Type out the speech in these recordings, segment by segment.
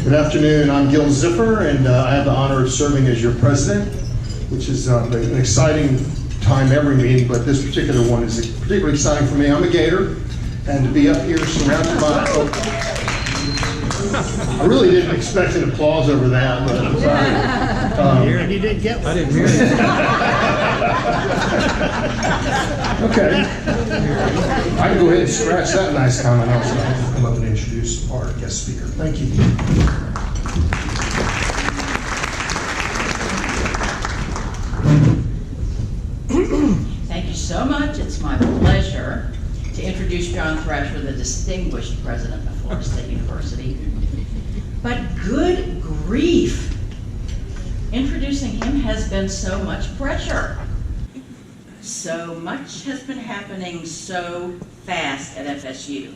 Good afternoon. I'm Gil Ziffer, and I have the honor of serving as your president, which is an exciting time every meeting, but this particular one is particularly exciting for me. I'm a Gator, and to be up here surrounded by... I really didn't expect an applause over that, but I'm sorry. You didn't get one. I didn't hear it. Okay. I can go ahead and scratch that nice comment off, so I can come up and introduce our guest speaker. Thank you. Thank you so much. It's my pleasure to introduce John Thrasher, the distinguished president of Florida State University. But good grief, introducing him has been so much pressure. So much has been happening so fast at FSU.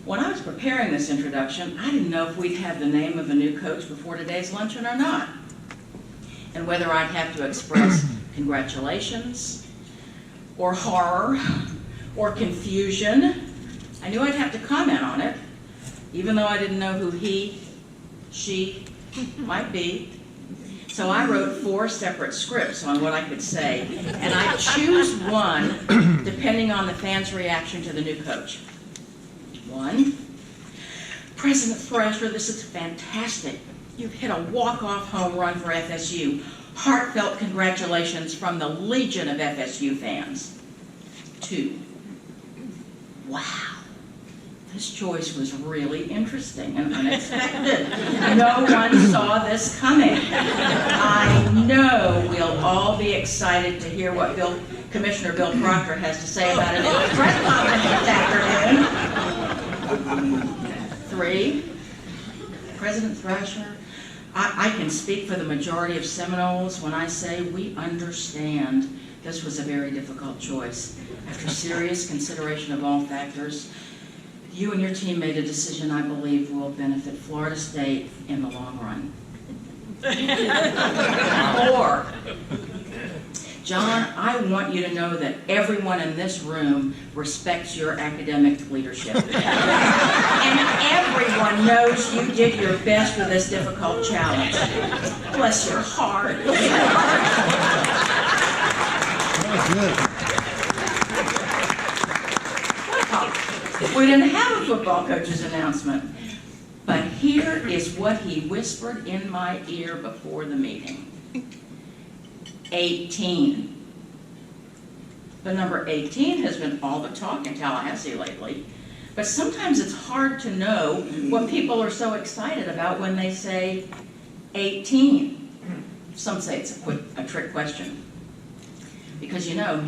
When I was preparing this introduction, I didn't know if we'd have the name of a new coach before today's luncheon or not, and whether I'd have to express congratulations, or horror, or confusion. I knew I'd have to comment on it, even though I didn't know who he, she might be. So I wrote 4 separate scripts on what I could say, and I choose one depending on the fans' reaction to the new coach. 1, President Thrasher, this is fantastic. You've hit a walk-off home run for FSU. Heartfelt congratulations from the legion of FSU fans. 2, wow. This choice was really interesting and unexpected. No one saw this coming. I know we'll all be excited to hear what Commissioner Bill Proctor has to say about it in the press conference this afternoon. 3, President Thrasher, I can speak for the majority of Seminoles when I say we understand this was a very difficult choice. After serious consideration of all factors, you and your team made a decision I believe will benefit Florida State in the long run. 4, John, I want you to know that everyone in this room respects your academic leadership. And everyone knows you did your best with this difficult challenge. Bless your heart. We didn't have a football coach's announcement, but here is what he whispered in my ear before the meeting. 18. The number 18 has been all the talk in Tallahassee lately, but sometimes it's hard to know what people are so excited about when they say 18. Some say it's a trick question, because you know,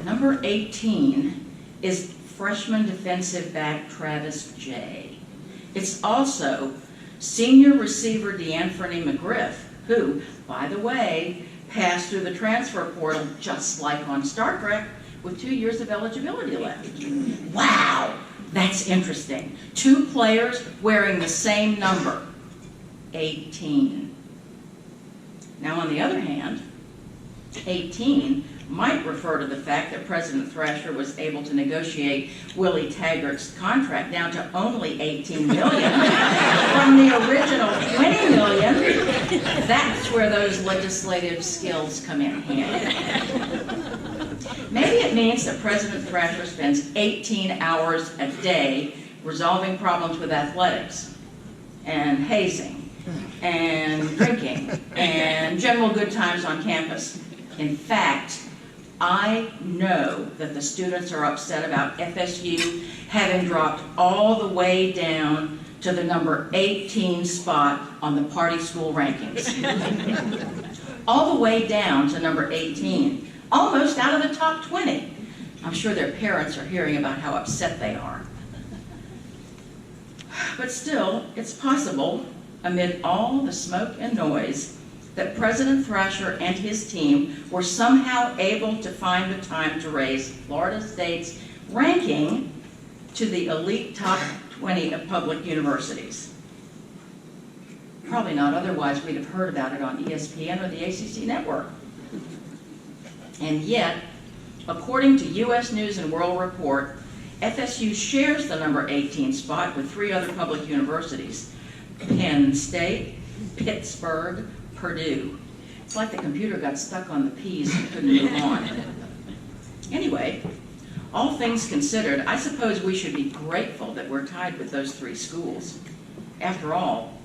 number 18 is freshman defensive back Travis J. It's also senior receiver DeAnthony McGriff, who, by the way, passed through the transfer portal just like on Star Trek with 2 years of eligibility left. Wow, that's interesting. 2 players wearing the same number, 18. Now, on the other hand, 18 might refer to the fact that President Thrasher was able to negotiate Willie Taggart's contract down to only $18 million from the original $20 million. That's where those legislative skills come in handy. Maybe it means that President Thrasher spends 18 hours a day resolving problems with athletics and hazing and drinking and general good times on campus. In fact, I know that the students are upset about FSU having dropped all the way down to the number 18 spot on the party school rankings. All the way down to number 18, almost out of the top 20. I'm sure their parents are hearing about how upset they are. But still, it's possible, amid all the smoke and noise, that President Thrasher and his team were somehow able to find the time to raise Florida State's ranking to the elite top 20 of public universities. Probably not, otherwise we'd have heard about it on ESPN or the ACC network. And yet, according to U.S. News and World Report, FSU shares the number 18 spot with 3 other public universities. Penn State, Pittsburgh, Purdue. It's like the computer got stuck on the P's and couldn't move on. Anyway, all things considered, I suppose we should be grateful that we're tied with those three schools. After all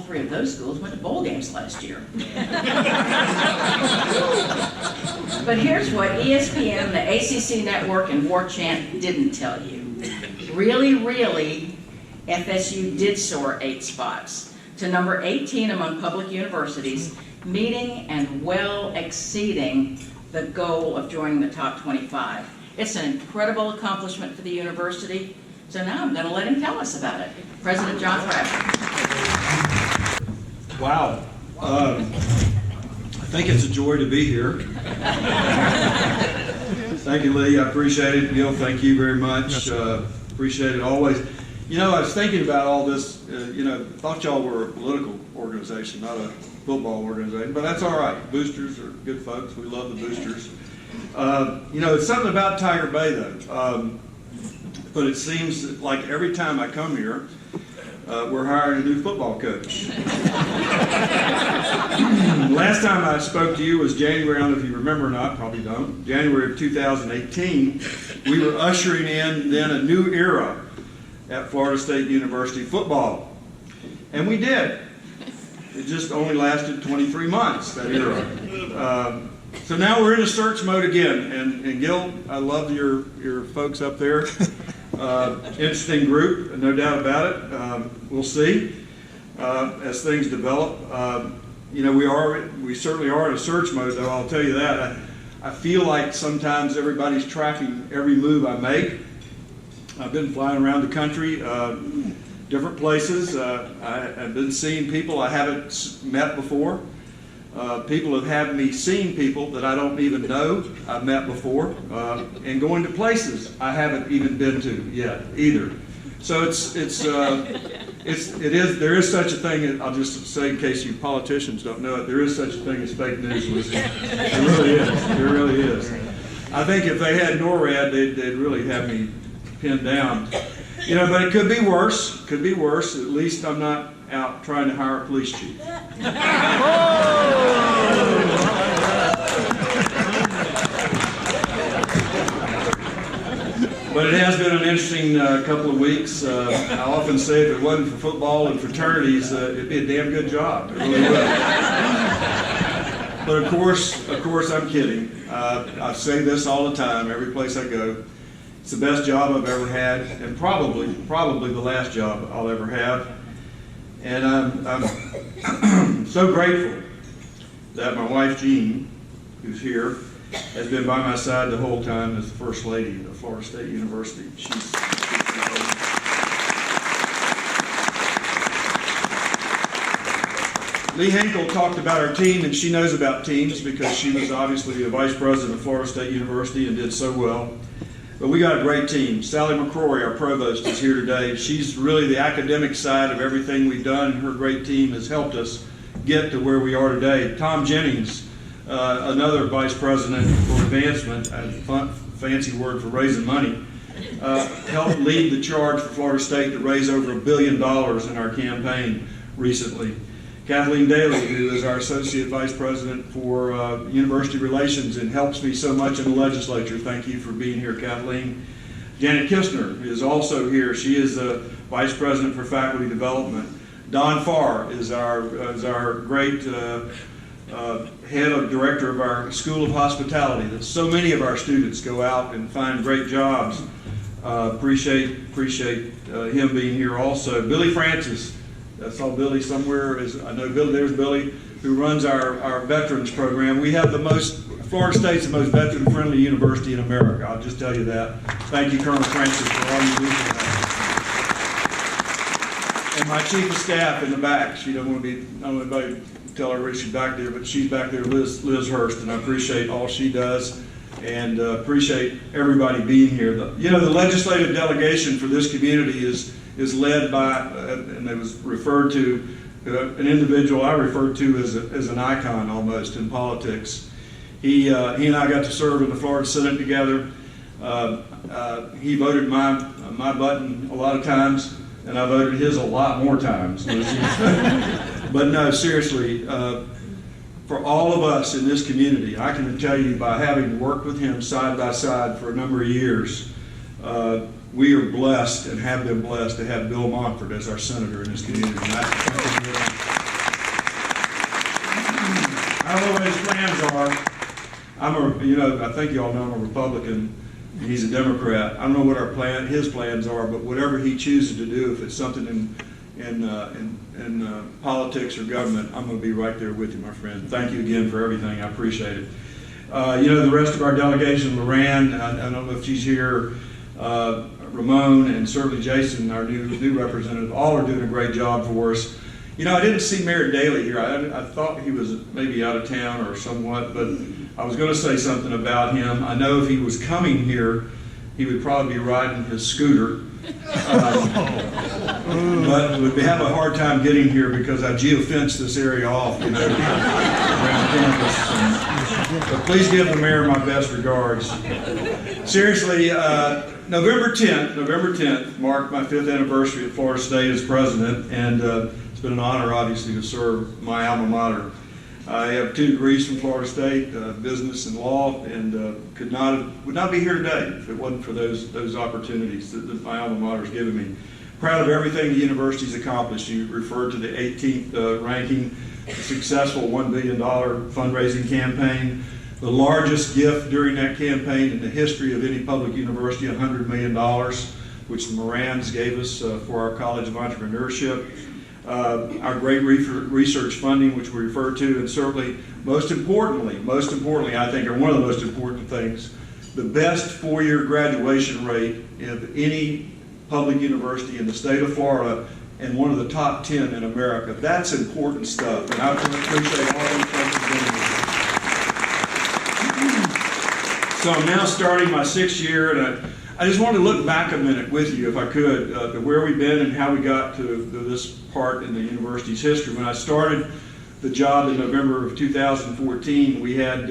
three of those schools went to bowl games last year. But here's what ESPN, the ACC Network, and War Chant didn't tell you. Really, FSU did soar 8 spots to number 18 among public universities, meeting and well exceeding the goal of joining the top 25. It's an incredible accomplishment for the university, so now I'm going to let him tell us about it. President John Thrasher. Wow. I think it's a joy to be here. Thank you, Lee. I appreciate it. Gil, thank you very much. Appreciate it always. You know, I was thinking about all this, thought y'all were a political organization, not a football organization, but that's all right. Boosters are good folks. We love the Boosters. It's something about Tiger Bay, though. But it seems like every time I come here, we're hiring a new football coach. Last time I spoke to you was January, I don't know if you remember or not, probably don't, January of 2018. We were ushering in then a new era at Florida State University football. And we did. It just only lasted 23 months, that era. So now we're in a search mode again. And Gil, I love your folks up there. Interesting group, no doubt about it. We'll see as things develop. We certainly are in a search mode, though. I'll tell you that. I feel like sometimes everybody's tracking every move I make. I've been flying around the country, different places. I've been seeing people I haven't met before. People have had me seeing people that I don't even know I've met before, and going to places I haven't even been to yet either. So there is such a thing. I'll just say in case you politicians don't know it, there is such a thing as fake news. There really is. There really is. I think if they had NORAD, they'd really have me pinned down. But it could be worse. Could be worse. At least I'm not out trying to hire a police chief. But it has been an interesting couple of weeks. I often say if it wasn't for football and fraternities, it'd be a damn good job. It really would. But of course, I'm kidding. I say this all the time, every place I go. It's the best job I've ever had, and probably the last job I'll ever have. And I'm so grateful that my wife Jean, who's here, has been by my side the whole time as the First Lady of Florida State University. Lee Henkel talked about our team, and she knows about teams because she was obviously the Vice President of Florida State University and did so well. But we got a great team. Sally McCrory, our provost, is here today. She's really the academic side of everything we've done, and her great team has helped us get to where we are today. Tom Jennings, another vice president for advancement, a fancy word for raising money, helped lead the charge for Florida State to raise over $1 billion in our campaign recently. Kathleen Daly, who is our Associate Vice President for University Relations and helps me so much in the legislature. Thank you for being here, Kathleen. Janet Kistner is also here. She is the Vice President for Faculty Development. Don Farr is our great head of director of our School of Hospitality. That so many of our students go out and find great jobs. Appreciate him being here also. Billy Francis. I saw Billy somewhere. I know Billy. There's Billy, who runs our veterans program. We have Florida State's the most veteran-friendly university in America. I'll just tell you that. Thank you, Colonel Francis, for all you do for that. And my chief of staff in the back. She don't want to be. I don't want anybody to tell her she's back there, but she's back there, Liz Hurst, and I appreciate all she does, and appreciate everybody being here. The legislative delegation for this community is led by, and it was referred to, an individual I referred to as an icon almost in politics. He and I got to serve in the Florida Senate together. He voted my button a lot of times and I voted his a lot more times. But no, seriously, for all of us in this community, I can tell you by having worked with him side by side for a number of years, we are blessed and have been blessed to have Bill Montford as our senator in this community. I don't know what his plans are. I think y'all know I'm a Republican, and he's a Democrat. I don't know what his plans are, but whatever he chooses to do, if it's something in politics or government, I'm going to be right there with you, my friend. Thank you again for everything. I appreciate it. The rest of our delegation, Loran, I don't know if she's here, Ramon, and certainly Jason, our new representative, all are doing a great job for us. I didn't see Mayor Daley here. I thought he was maybe out of town or somewhat, but I was going to say something about him. I know if he was coming here, he would probably be riding his scooter. But would have a hard time getting here because I geofenced this area off, around campus. But please give the mayor my best regards. Seriously, November 10th marked my 5th anniversary at Florida State as president, and it's been an honor, obviously, to serve my alma mater. I have 2 degrees from Florida State, business and law, and would not be here today if it wasn't for those opportunities that my alma mater has given me. Proud of everything the university's accomplished. You referred to the 18th ranking, a successful $1 billion fundraising campaign, the largest gift during that campaign in the history of any public university, $100 million, which the Morans gave us for our College of Entrepreneurship. Our great research funding, which we refer to, and certainly most importantly, I think, are one of the most important things, the best 4-year graduation rate of any public university in the state of Florida, and one of the top 10 in America. That's important stuff, and I appreciate all those folks. So I'm now starting my 6th year, and I just wanted to look back a minute with you, if I could, to where we've been and how we got to this part in the university's history. When I started the job in November of 2014, we had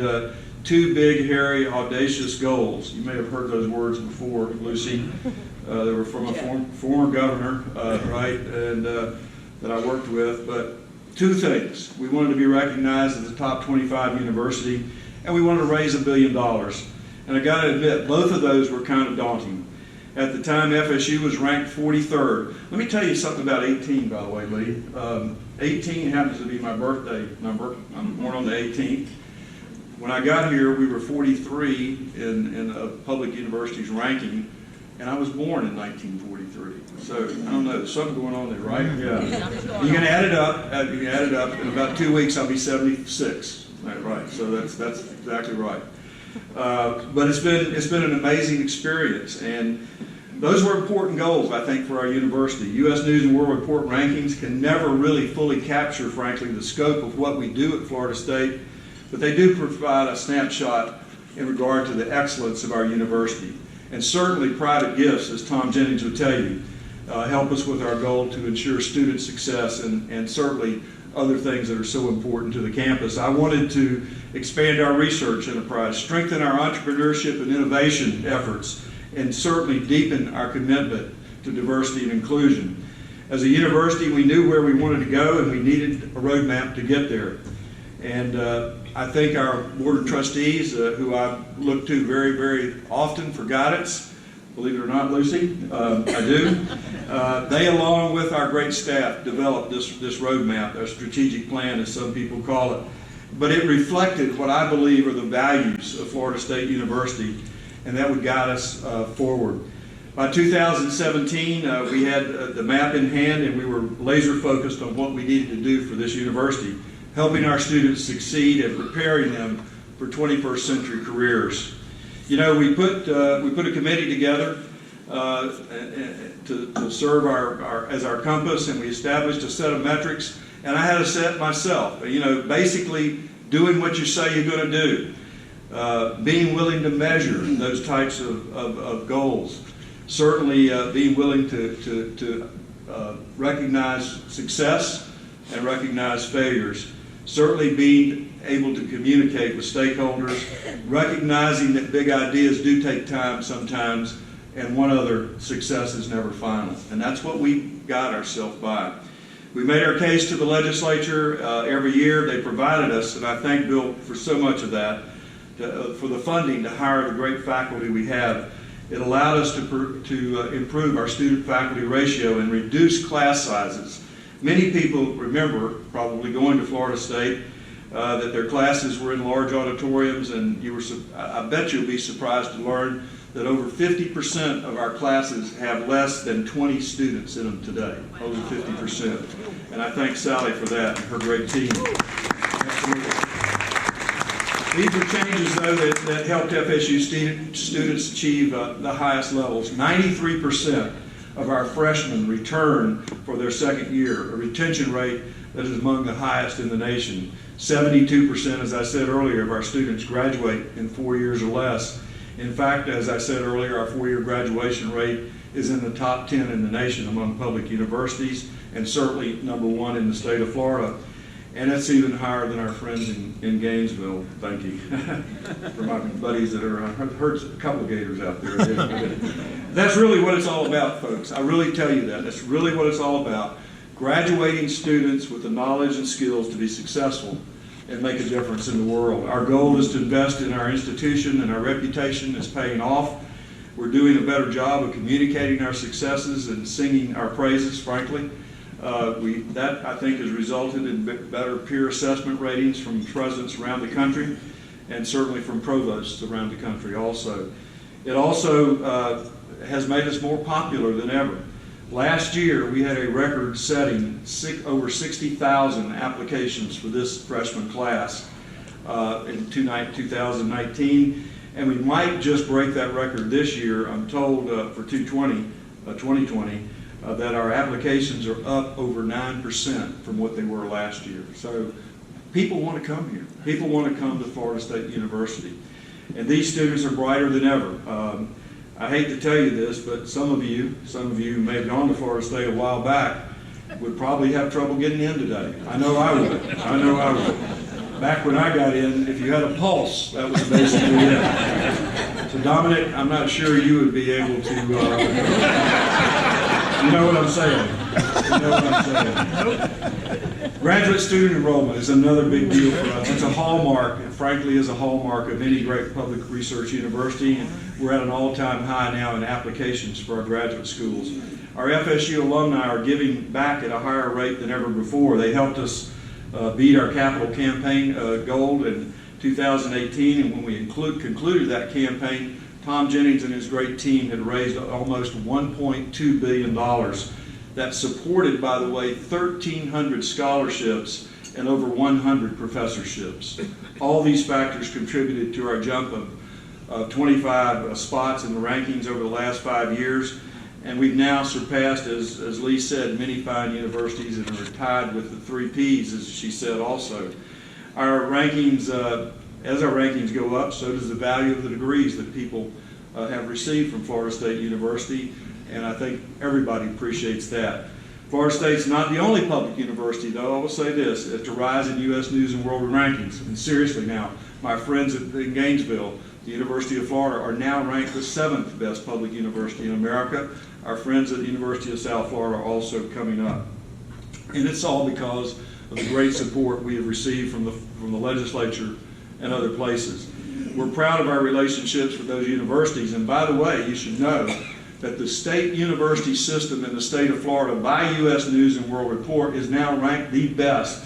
2 big, hairy, audacious goals. You may have heard those words before, Lucy. They were from a former governor, right, and that I worked with. But 2 things. We wanted to be recognized as a top 25 university, and we wanted to raise $1 billion. And I got to admit, both of those were kind of daunting. At the time, FSU was ranked 43rd. Let me tell you something about 18, by the way, Lee. 18 happens to be my birthday number. I'm born on the 18th. When I got here, we were 43 in a public university's ranking, and I was born in 1943. So I don't know, there's something going on there, right? Yeah. You can add it up. In about 2 weeks, I'll be 76. Right. So that's exactly right. But it's been an amazing experience, and those were important goals, I think, for our university. U.S. News and World Report rankings can never really fully capture, frankly, the scope of what we do at Florida State, but they do provide a snapshot in regard to the excellence of our university. And certainly private gifts, as Tom Jennings would tell you, help us with our goal to ensure student success and certainly other things that are so important to the campus. I wanted to expand our research enterprise, strengthen our entrepreneurship and innovation efforts, and certainly deepen our commitment to diversity and inclusion. As a university, we knew where we wanted to go, and we needed a roadmap to get there. And I think our Board of Trustees, who I look to very, very often for guidance, believe it or not, Lucy, I do. They, along with our great staff, developed this roadmap, a strategic plan, as some people call it. But it reflected what I believe are the values of Florida State University, and that would guide us forward. By 2017, we had the map in hand, and we were laser focused on what we needed to do for this university, helping our students succeed and preparing them for 21st century careers. You know, we put a committee together to serve as our compass, and we established a set of metrics, and I had a set myself. You know, basically doing what you say you're going to do, being willing to measure those types of goals, certainly being willing to recognize success and recognize failures, certainly being able to communicate with stakeholders, recognizing that big ideas do take time sometimes, and one other, success is never final. And that's what we guide ourselves by. We made our case to the legislature every year. They provided us, and I thank Bill for so much of that, for the funding to hire the great faculty we have. It allowed us to improve our student-faculty ratio and reduce class sizes. Many people remember, probably going to Florida State, that their classes were in large auditoriums, and I bet you'll be surprised to learn that over 50% of our classes have less than 20 students in them today, over 50%. And I thank Sally for that and her great team. Absolutely. These are changes, though, that helped FSU students achieve the highest levels. 93% of our freshmen return for their second year, a retention rate that is among the highest in the nation. 72%, as I said earlier, of our students graduate in 4 years or less. In fact, as I said earlier, our 4-year graduation rate is in the top 10 in the nation among public universities, and certainly number 1 in the state of Florida. And it's even higher than our friends in Gainesville. Thank you. For my buddies that are, I've heard a couple of Gators out there. That's really what it's all about, folks. I really tell you that. That's really what it's all about. Graduating students with the knowledge and skills to be successful and make a difference in the world. Our goal is to invest in our institution, and our reputation is paying off. We're doing a better job of communicating our successes and singing our praises, frankly. That, I think, has resulted in better peer assessment ratings from presidents around the country, and certainly from provosts around the country also. It also has made us more popular than ever. Last year, we had a record-setting over 60,000 applications for this freshman class in 2019, and we might just break that record this year. I'm told for 2020, that our applications are up over 9% from what they were last year. So people want to come here. People want to come to Florida State University. And these students are brighter than ever. I hate to tell you this, but some of you who may have gone to Florida State a while back would probably have trouble getting in today. I know I would. I know I would. Back when I got in, if you had a pulse, that was basically it. So Dominic, I'm not sure you would be able to, you know what I'm saying. You know what I'm saying. Graduate student enrollment is another big deal for us. It's a hallmark, and frankly is a hallmark of any great public research university. And we're at an all-time high now in applications for our graduate schools. Our FSU alumni are giving back at a higher rate than ever before. They helped us beat our capital campaign goal in 2018, and when we concluded that campaign, Tom Jennings and his great team had raised almost $1.2 billion. That's supported, by the way, 1,300 scholarships and over 100 professorships. All these factors contributed to our jump of 25 spots in the rankings over the last 5 years. And we've now surpassed, as Lee said, many fine universities, and are tied with the 3 Ps, as she said also. Our rankings, as our rankings go up, so does the value of the degrees that people have received from Florida State University, and I think everybody appreciates that. Florida State's not the only public university, though. I will say this, to rise in U.S. News and World Rankings. And seriously now, my friends in Gainesville, the University of Florida, are now ranked the 7th best public university in America. Our friends at the University of South Florida are also coming up. And it's all because of the great support we have received from the legislature and other places. We're proud of our relationships with those universities. And by the way, you should know that the state university system in the state of Florida by U.S. News and World Report is now ranked the best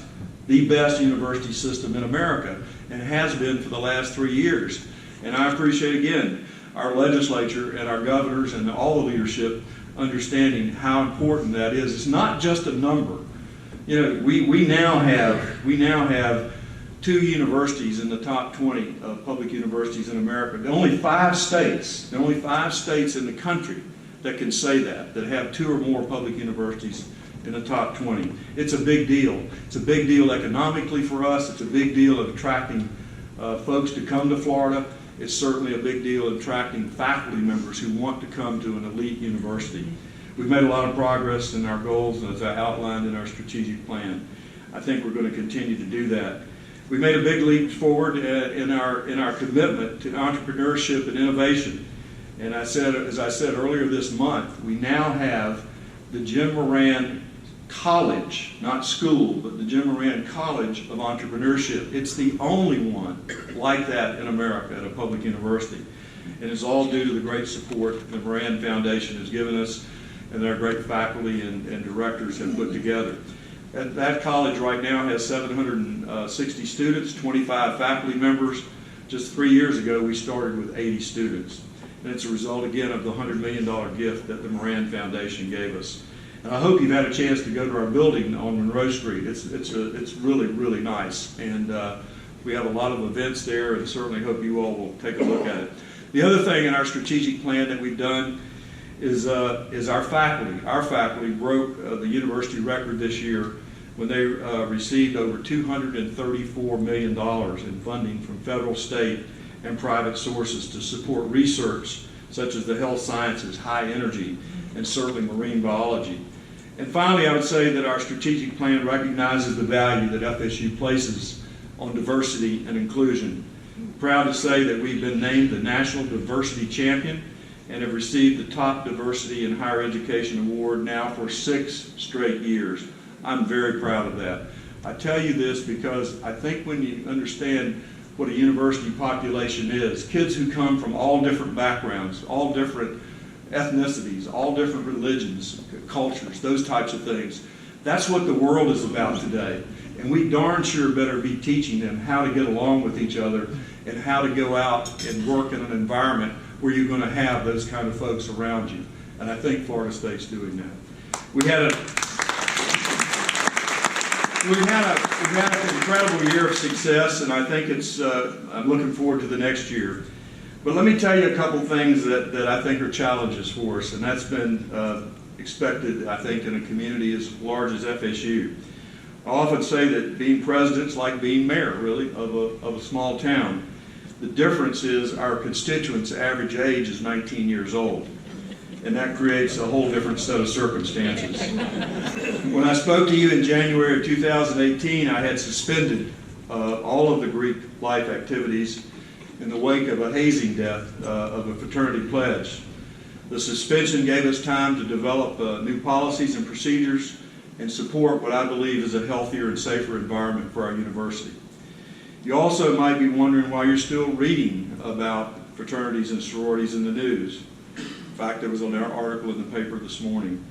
university system in America, and has been for the last 3 years. And I appreciate, again, our legislature and our governors and all the leadership understanding how important that is. It's not just a number. You know, we now have 2 universities in the top 20 of public universities in America. There are only 5 states in the country that can say that have 2 or more public universities in the top 20. It's a big deal. It's a big deal economically for us. It's a big deal of attracting folks to come to Florida. It's certainly a big deal of attracting faculty members who want to come to an elite university. We've made a lot of progress in our goals, as I outlined in our strategic plan. I think we're going to continue to do that. We made a big leap forward in our commitment to entrepreneurship and innovation. And as I said earlier this month, we now have the Jim Moran College, not school, but the Jim Moran College of Entrepreneurship. It's the only one like that in America at a public university. And it's all due to the great support the Moran Foundation has given us and our great faculty and directors have put together. That college right now has 760 students, 25 faculty members. Just 3 years ago, we started with 80 students. And it's a result, again, of the $100 million gift that the Moran Foundation gave us. And I hope you've had a chance to go to our building on Monroe Street. It's really, really nice. And we have a lot of events there, and certainly hope you all will take a look at it. The other thing in our strategic plan that we've done is our faculty. Our faculty broke the university record this year when they received over $234 million in funding from federal, state, and private sources to support research such as the health sciences, high energy, and certainly marine biology. And finally, I would say that our strategic plan recognizes the value that FSU places on diversity and inclusion. Proud to say that we've been named the National Diversity Champion and have received the Top Diversity in Higher Education Award now for 6 straight years. I'm very proud of that. I tell you this because I think when you understand what a university population is, kids who come from all different backgrounds, all different ethnicities, all different religions, cultures, those types of things, that's what the world is about today. And we darn sure better be teaching them how to get along with each other and how to go out and work in an environment where you're going to have those kind of folks around you. And I think Florida State's doing that. We've had an incredible year of success, and I think I'm looking forward to the next year. But let me tell you a couple things that I think are challenges for us, and that's been expected, I think, in a community as large as FSU. I often say that being president's like being mayor, really, of a small town. The difference is our constituents' average age is 19 years old, and that creates a whole different set of circumstances. When I spoke to you in January of 2018, I had suspended all of the Greek life activities in the wake of a hazing death of a fraternity pledge. The suspension gave us time to develop new policies and procedures and support what I believe is a healthier and safer environment for our university. You also might be wondering why you're still reading about fraternities and sororities in the news. In fact, there was an article in the paper this morning.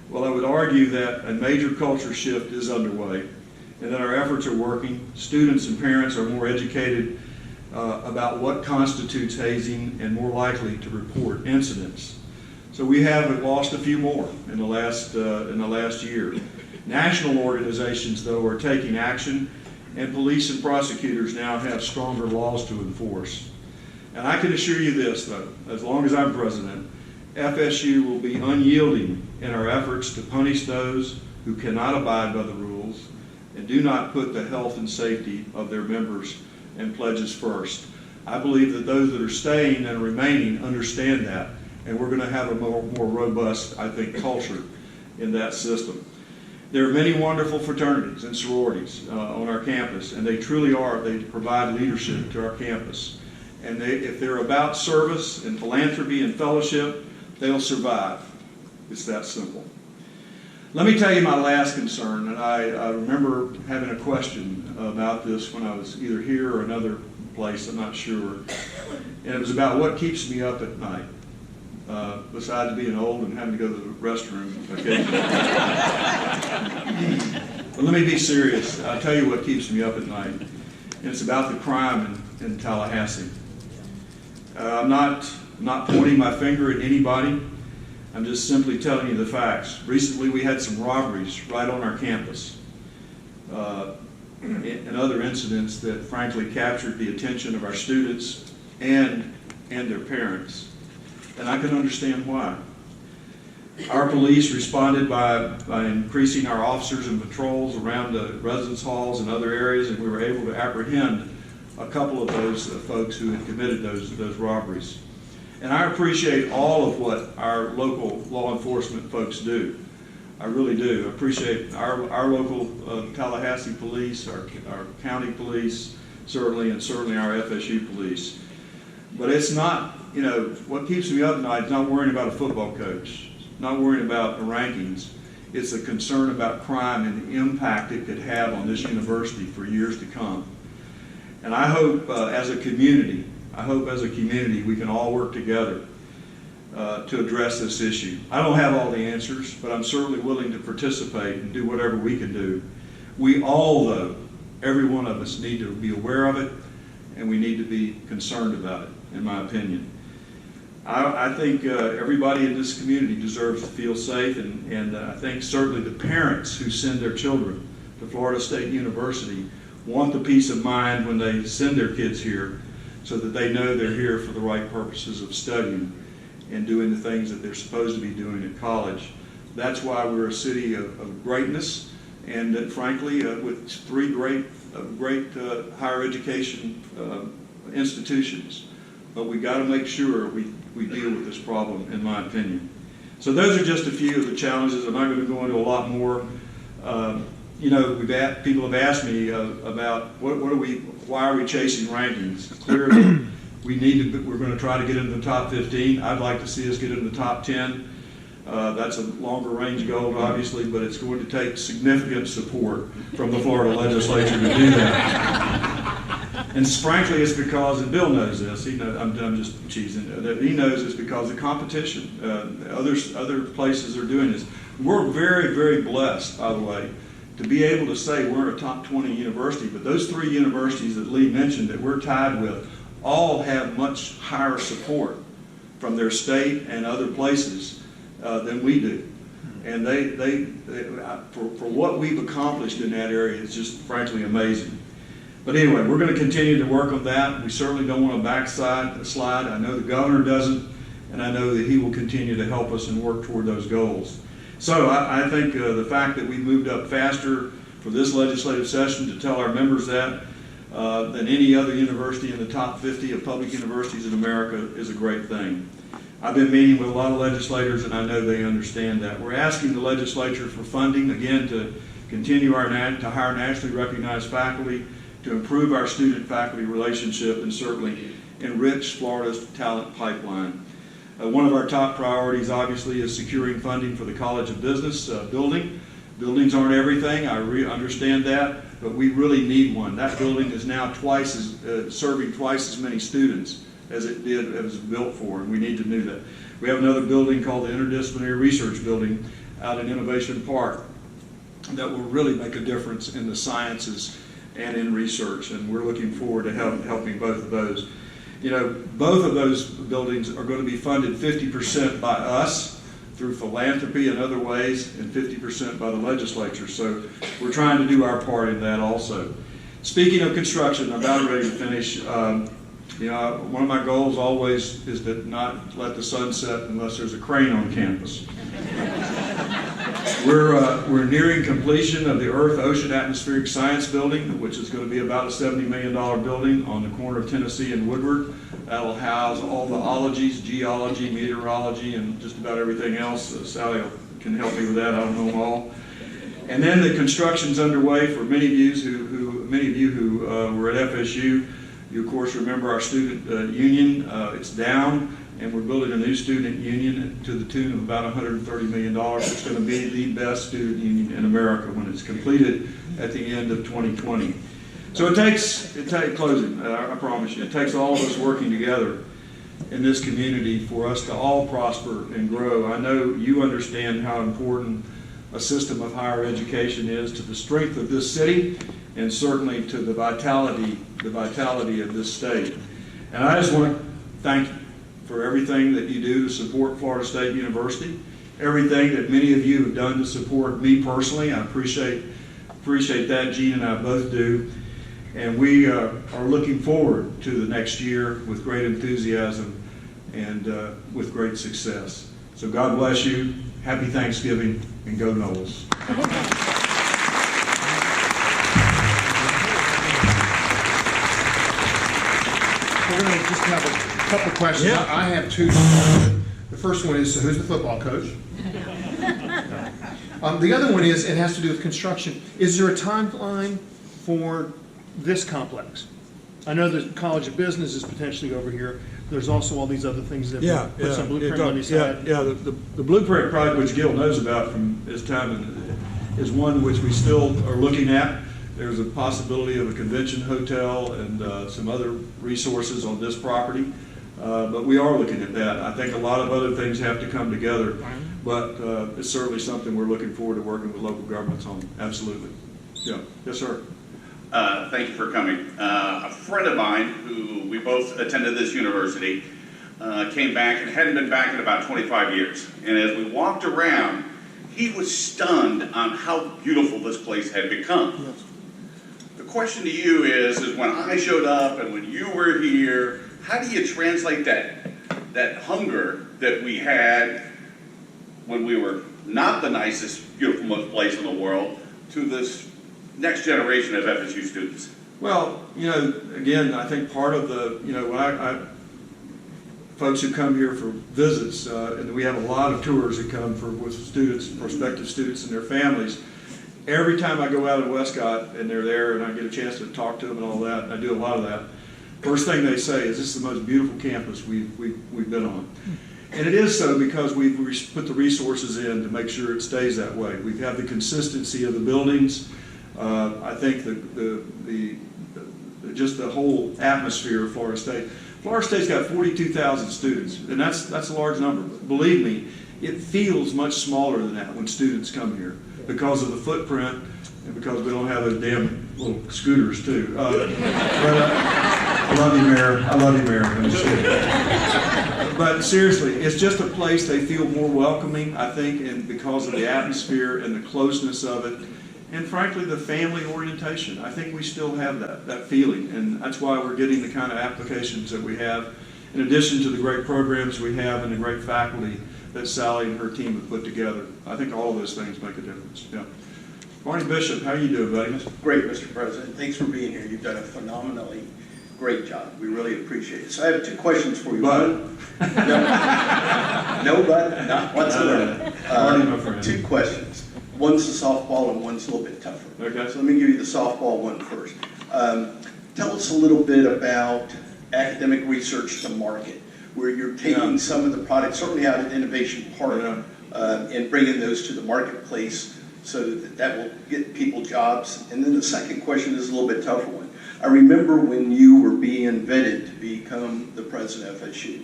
Well, I would argue that a major culture shift is underway and that our efforts are working. Students and parents are more educated about what constitutes hazing and more likely to report incidents. So we have lost a few more in the last year. National organizations, though, are taking action, and police and prosecutors now have stronger laws to enforce. And I can assure you this, though, as long as I'm president, FSU will be unyielding in our efforts to punish those who cannot abide by the rules and do not put the health and safety of their members and pledges first. I believe that those that are staying and remaining understand that, and we're going to have a more robust, I think, culture in that system. There are many wonderful fraternities and sororities on our campus, and they truly are. They provide leadership to our campus. And if they're about service and philanthropy and fellowship, they'll survive. It's that simple. Let me tell you my last concern, and I remember having a question about this when I was either here or another place, I'm not sure. And it was about what keeps me up at night. Besides being old and having to go to the restroom occasionally. But let me be serious. I'll tell you what keeps me up at night. And it's about the crime in Tallahassee. I'm not pointing my finger at anybody. I'm just simply telling you the facts. Recently we had some robberies right on our campus. And other incidents that frankly captured the attention of our students and their parents. And I can understand why. Our police responded by increasing our officers and patrols around the residence halls and other areas, and we were able to apprehend a couple of those folks who had committed those robberies. And I appreciate all of what our local law enforcement folks do. I really do. I appreciate our local Tallahassee police, our county police, certainly, and certainly our FSU police. But it's not, you know, what keeps me up at night is not worrying about a football coach, not worrying about the rankings. It's a concern about crime and the impact it could have on this university for years to come. And I hope as a community, we can all work together to address this issue. I don't have all the answers, but I'm certainly willing to participate and do whatever we can do. We all, though, every one of us, need to be aware of it, and we need to be concerned about it, in my opinion. I think everybody in this community deserves to feel safe, and I think certainly the parents who send their children to Florida State University want the peace of mind when they send their kids here, so that they know they're here for the right purposes of studying and doing the things that they're supposed to be doing at college. That's why we're a city of greatness, and that frankly, with three great higher education institutions. But we got to make sure we deal with this problem, in my opinion. So those are just a few of the challenges. I'm not going to go into a lot more. You know, people have asked me about why are we chasing rankings? Clearly, we're going to try to get into the top 15. I'd like to see us get into the top 10. That's a longer range goal, obviously, but it's going to take significant support from the Florida legislature to do that. And frankly, it's because, and Bill knows this, he knows, I'm just cheesing, that he knows it's because of competition. Other places are doing this. We're very, very blessed, by the way, to be able to say we're a top 20 university, but those three universities that Lee mentioned that we're tied with all have much higher support from their state and other places than we do. And for what we've accomplished in that area is just frankly amazing. But anyway, we're going to continue to work on that. We certainly don't want to slide. I know the governor doesn't, and I know that he will continue to help us and work toward those goals. So I think the fact that we moved up faster for this legislative session to tell our members that than any other university in the top 50 of public universities in America is a great thing. I've been meeting with a lot of legislators, and I know they understand that. We're asking the legislature for funding, again, to continue to hire nationally recognized faculty, to improve our student-faculty relationship, and certainly enrich Florida's talent pipeline. One of our top priorities, obviously, is securing funding for the College of Business building. Buildings aren't everything, I understand that, but we really need one. That building is now serving twice as many students as it was built for, and we need to do that. We have another building called the Interdisciplinary Research Building out in Innovation Park that will really make a difference in the sciences and in research, and we're looking forward to helping both of those. You know, both of those buildings are going to be funded 50% by us through philanthropy and other ways, and 50% by the legislature. So we're trying to do our part in that also. Speaking of construction, I'm about ready to finish. You know, one of my goals always is to not let the sun set unless there's a crane on campus. We're nearing completion of the Earth, Ocean, Atmospheric Science Building, which is going to be about a $70 million building on the corner of Tennessee and Woodward. That'll house all the ologies, geology, meteorology, and just about everything else. Sally can help me with that. I don't know them all. And then the construction's underway for many of you who were at FSU. You, of course, remember our student union. It's down, and we're building a new student union to the tune of about $130 million. It's going to be the best student union in America when it's completed at the end of 2020. So it takes closing, I promise you, it takes all of us working together in this community for us to all prosper and grow. I know you understand how important a system of higher education is to the strength of this city and certainly to the vitality of this state. And I just want to thank you for everything that you do to support Florida State University, everything that many of you have done to support me personally. I appreciate that. Gene and I both do. And we are looking forward to the next year with great enthusiasm and with great success. So God bless you. Happy Thanksgiving, and go Noles. We're going to just have a couple of questions. Yeah. I have two. The first one is, who's the football coach? The other one is, it has to do with construction. Is there a timeline for this complex? I know the College of Business is potentially over here. There's also all these other things that Yeah, put some blueprint money yeah, aside. yeah. The blueprint project, which Gil knows about from his time, is one which we still are looking at. There's a possibility of a convention hotel and some other resources on this property, but we are looking at that. I think a lot of other things have to come together, but it's certainly something we're looking forward to working with local governments on. Absolutely. Yeah. Yes, sir. Thank you for coming. A friend of mine who we both attended this university came back and hadn't been back in about 25 years. And as we walked around, he was stunned on how beautiful this place had become. Yes. The question to you is when I showed up and when you were here, how do you translate that hunger that we had when we were not the nicest, beautiful, most place in the world to this next generation of FSU students? Well, again, I think part of the, when folks who come here for visits, and we have a lot of tours that come with students, prospective students and their families. Every time I go out in Westcott and they're there and I get a chance to talk to them and all that, and I do a lot of that, first thing they say is, this is the most beautiful campus we've been on. And it is so because we've put the resources in to make sure it stays that way. We have the consistency of the buildings. I think just the whole atmosphere of Florida State. Florida State's got 42,000 students, and that's a large number. But believe me, it feels much smaller than that when students come here because of the footprint and because we don't have those damn little scooters too. But I love you, Mayor. I love you, Mayor. I'm just kidding. But seriously, it's just a place they feel more welcoming, I think, and because of the atmosphere and the closeness of it. And frankly, the family orientation. I think we still have that feeling, and that's why we're getting the kind of applications that we have, in addition to the great programs we have and the great faculty that Sally and her team have put together. I think all of those things make a difference. Yeah. Barney Bishop, how you doing, buddy? Great, Mr. President. Thanks for being here. You've done a phenomenally great job. We really appreciate it. So I have two questions for you. But? No, but not whatsoever. Barney, my friend. Two questions. One's the softball and one's a little bit tougher. Okay. So let me give you the softball one first. Tell us a little bit about academic research to market, where you're taking some of the products, certainly out at Innovation Park, and bringing those to the marketplace so that will get people jobs. And then the second question is a little bit tougher one. I remember when you were being vetted to become the president of FSU,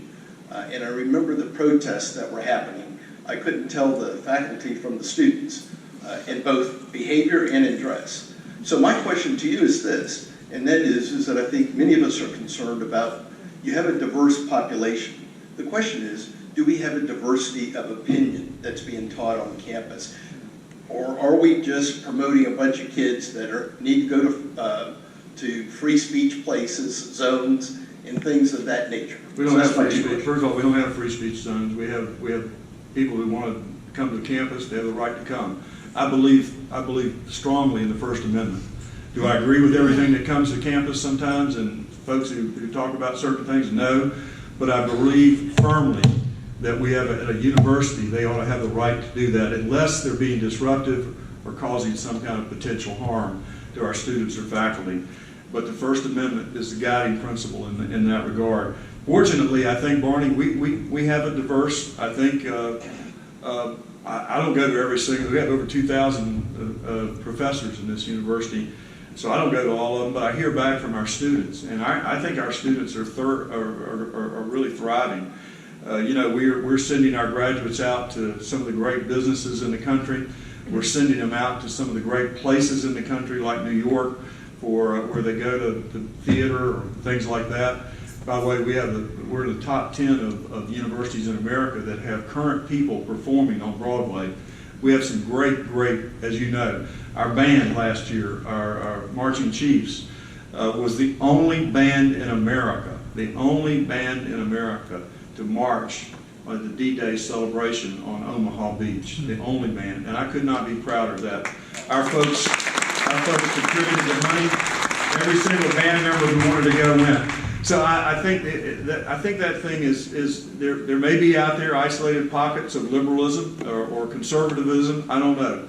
and I remember the protests that were happening. I couldn't tell the faculty from the students in both behavior and in dress. So my question to you is this, and that is that I think many of us are concerned about, you have a diverse population. The question is, do we have a diversity of opinion that's being taught on campus? Or are we just promoting a bunch of kids that need to go to free speech places, zones, and things of that nature? We don't have free speech. First of all, we don't have free speech zones. We have people who want to come to the campus. They have the right to come. I believe strongly in the First Amendment. Do I agree with everything that comes to campus sometimes and folks who talk about certain things? No. But I believe firmly that we have at a university, they ought to have the right to do that unless they're being disruptive or causing some kind of potential harm to our students or faculty. But the First Amendment is the guiding principle in that regard. Fortunately, I think, Barney, we have a diverse, I think, I don't go to every single, we have over 2,000 professors in this university, so I don't go to all of them, but I hear back from our students, and I think our students are really thriving. We're sending our graduates out to some of the great businesses in the country. We're sending them out to some of the great places in the country, like New York, for where they go to theater or things like that. By the way, we're in the top 10 of universities in America that have current people performing on Broadway. We have some great, as you know, our band last year, our Marching Chiefs, was the only band in America to march at the D-Day celebration on Omaha Beach, the only band, and I could not be prouder of that. Our folks contributed the money. Every single band member who wanted to go went. So I think that thing is there may be out there isolated pockets of liberalism or conservatism. I don't know.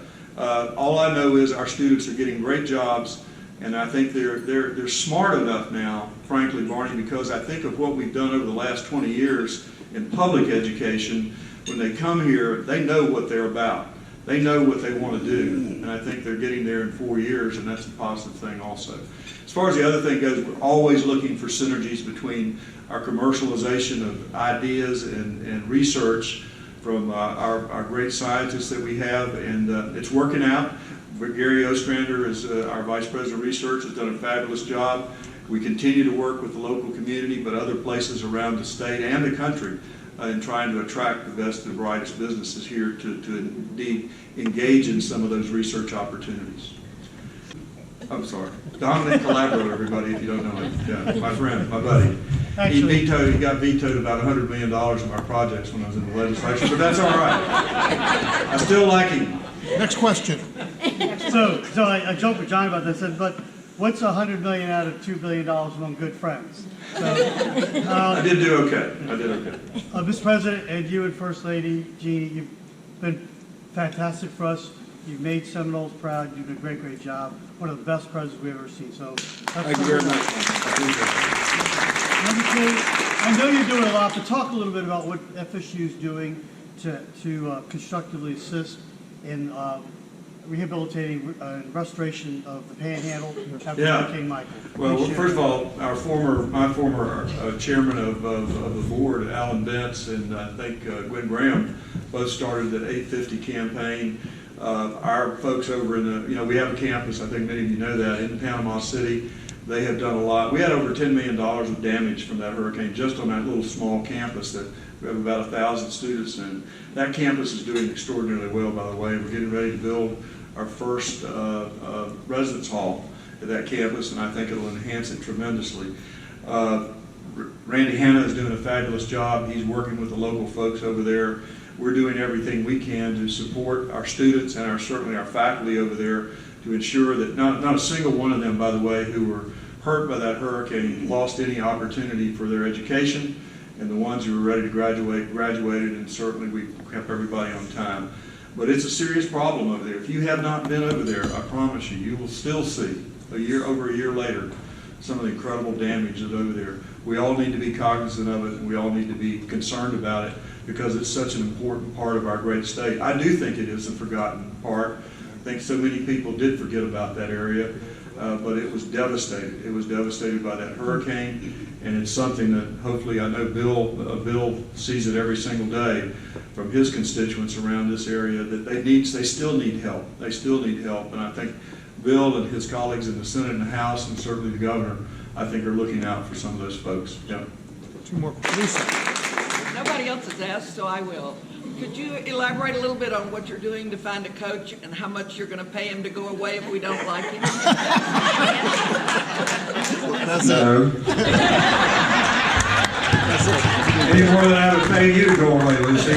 All I know is our students are getting great jobs, And I think they're smart enough now, frankly, Barney, because I think of what we've done over the last 20 years in public education. When they come here, they know what they're about. They know what they want to do, and I think they're getting there in 4 years, and that's a positive thing also. As far as the other thing goes, we're always looking for synergies between our commercialization of ideas and research from our great scientists that we have, and it's working out. Gary Ostrander, is our Vice President of Research, has done a fabulous job. We continue to work with the local community, but other places around the state and the country in trying to attract the best and brightest businesses here to indeed engage in some of those research opportunities. I'm sorry. Dominic Calabro, everybody, if you don't know him. Yeah, my friend, my buddy. He got vetoed about $100 million of our projects when I was in the legislature, but that's all right. I still like him. Next question. So I joked with John about this, but what's $100 million out of $2 billion among good friends? So, I did do okay. I did okay. Mr. President, and you and First Lady Jeannie, you've been fantastic for us. You've made Seminoles proud. You did a great job. One of the best presidents we've ever seen. So Thank you very much. I appreciate it. Number two, I know you're doing a lot, but talk a little bit about what FSU is doing to constructively assist in rehabilitating and restoration of the Panhandle after Hurricane Michael. Well, first of all, my former chairman of the board, Alan Bentz, and I think Gwen Graham, both started that 850 campaign. Our folks over in we have a campus, I think many of you know that, in Panama City. They have done a lot. We had over $10 million of damage from that hurricane just on that little small campus that we have about 1,000 students in. That campus is doing extraordinarily well, by the way. We're getting ready to build our first residence hall at that campus, and I think it'll enhance it tremendously. Randy Hanna is doing a fabulous job. He's working with the local folks over there. We're doing everything we can to support our students and certainly our faculty over there to ensure that not a single one of them, by the way, who were hurt by that hurricane lost any opportunity for their education, and the ones who were ready to graduated, and certainly we kept everybody on time. But it's a serious problem over there. If you have not been over there, I promise you, you will still see over a year later some of the incredible damage that's over there. We all need to be cognizant of it, and we all need to be concerned about it because it's such an important part of our great state. I do think it is a forgotten part. I think so many people did forget about that area, but it was devastated. It was devastated by that hurricane, and it's something that hopefully, I know Bill sees it every single day from his constituents around this area, that they still need help. They still need help, and I think Bill and his colleagues in the Senate and the House, and certainly the governor, I think are looking out for some of those folks. Yeah. Two more. Lisa. Nobody else has asked, so I will. Could you elaborate a little bit on what you're doing to find a coach and how much you're going to pay him to go away if we don't like him? No. Any more than I would pay you to go away, Lucy.